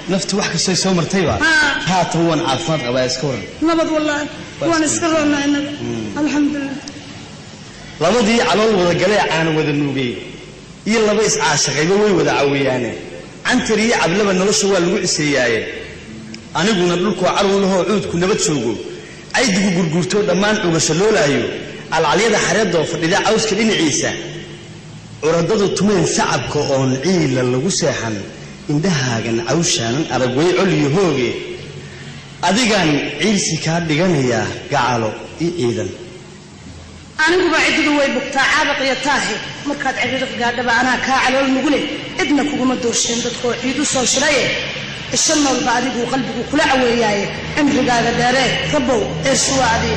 نفت واحد كسي سومر تيبا هات هو عافماد قبا اسكور نبض والله وانا اسكرنا انك الحمد لله لبدي علول ودا غلي عان ودا نوغي iyo laba is caashaqayba way wada caawiyaan antiri ablaba nolosha waa lagu ciseeyay aniguna dhulku carwunaho cuudku nabad joogo ay digu gurgurto dhamaan ugasho loolaayo alcaliyada xareedo fadhida cawska dhinaciisa uradadu tumeen shacabka oo ciila lagu seexan indhahaagan cawshan aragway coliyo hooge adigan ciilsi ka dhiganaya gacalo ciidan anigu baacidu way bugtaa caabaq iyo taahi markaad ciidan gaadhaba ana ka calool nugule idna kuguma doorshin dadkoo ciidu soo shiraye ishan walba adigu qalbigu kula caweeyay cimrigaaga dheere rabow ee suwaadi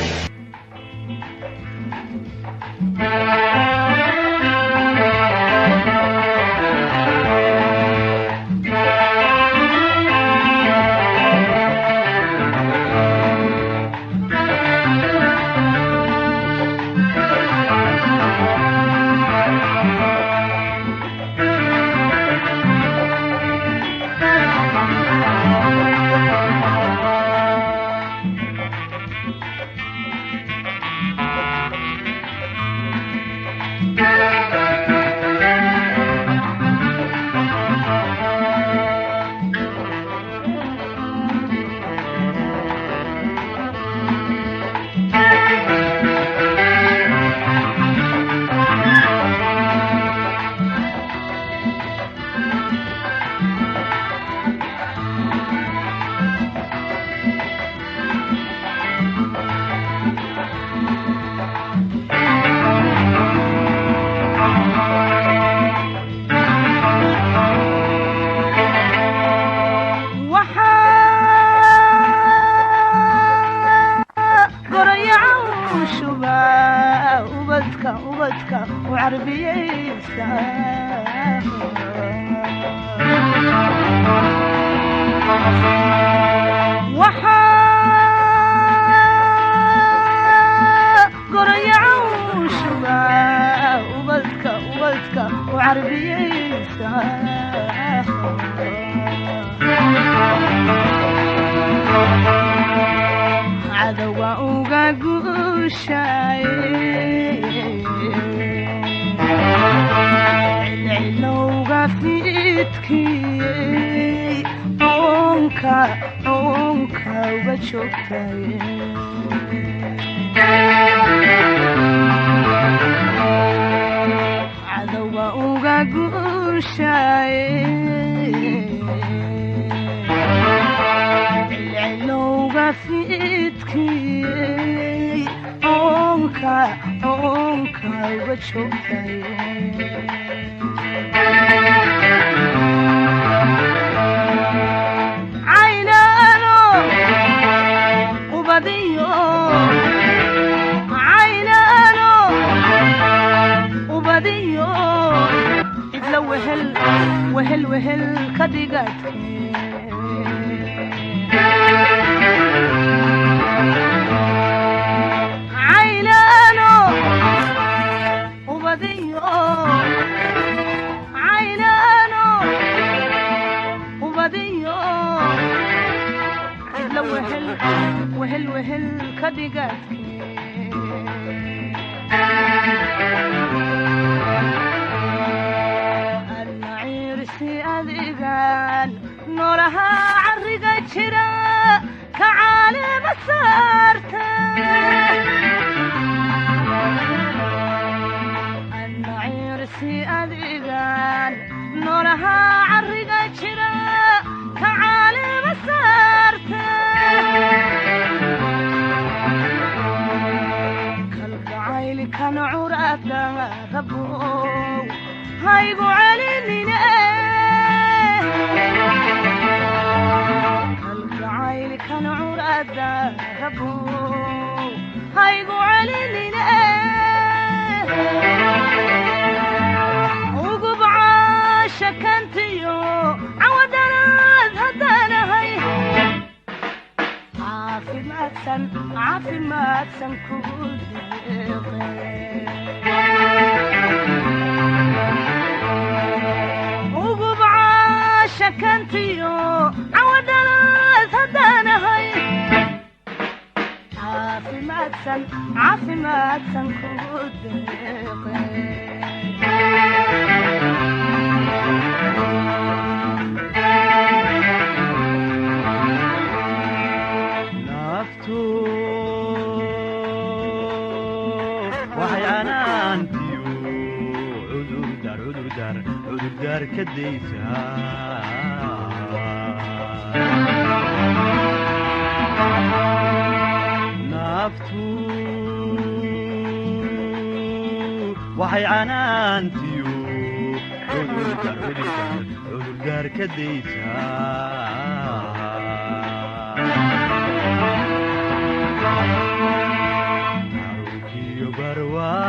وقبعة شكنتيو عشان عافي ما تنكود نفتو وحي عنانتيو عذر دار كديسا نفتو وحي عنانتيو عذر دار كديسا عروكي برواغدا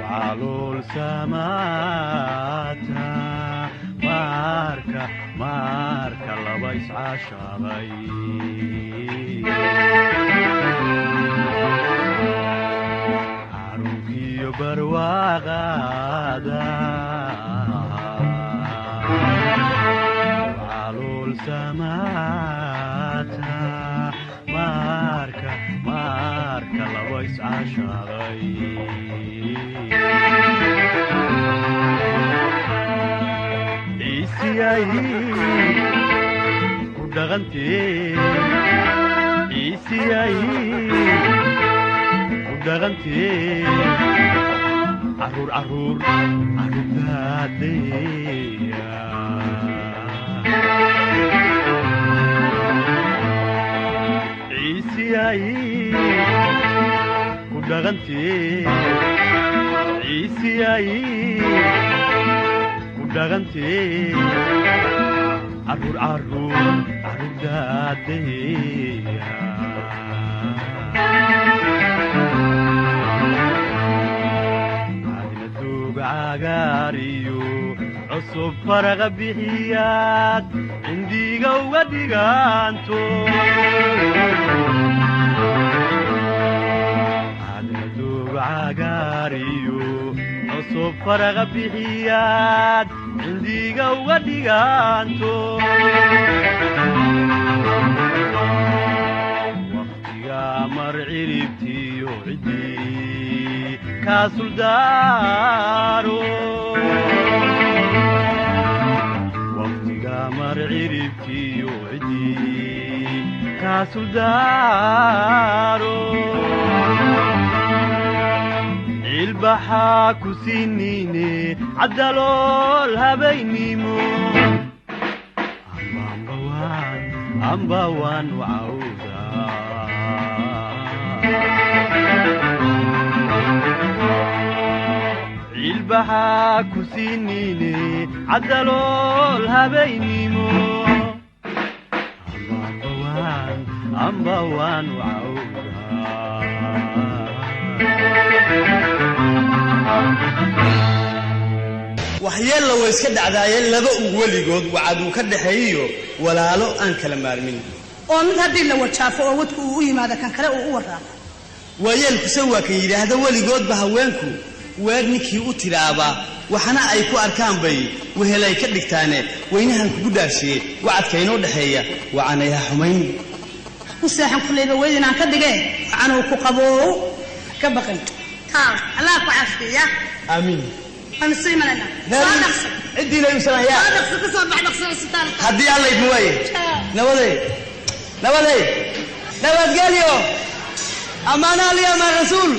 وعلول سماتا ماركا لبيس عشاغي عروكي برواغدا وعلول سماتا ماركا لبيس عشاغي إيسياي ودغنتي إيسياي ودغنتي عرور داديا إيسياي ودغنتي إيسياي ودغنتي عرور داديا عادنا دوق عقاريو عصب فرغ بحيات عندي قوة ديقانتو عادنا دوق عقاريو عصب فرغ بحيات عندي قوة ديقانتو وقتها مرعربتي يوعدي كاسل دارو وقتها مرعربتي يوعدي كاسل دارو البحا كسينيني عدلول هبينيمو أمبوان وعودا البحا كسينيني عدلول هبينيمو أمبوان وعودا waxyeello way iska dhacdaayeen laba weligood wacadu ka dhaxeeyo walaalo aan kala maarmin oo mid hadii la wajaafo oo wadku uu yimaado kan kale uu u waraaqo waayeel waa ka yiraahdo weligoodba haweenku weer ninkii u tiraaba waxana ay ku arkaan bay wehelay ka dhigtaane weynahan kugu dhaashiyay wacadka inoo dhaxeeya wacanaya xumayn ku saaxan kuleyba weydinaan ka dhigay anuu ku qabo ka baqan Allah ku caafiya amiin أنا سيمنا أنا عدي لا يسمع يا أنا قصة بعد قصة ستان هدي الله يبوي نبضي قال يو أمانة لي أما رسول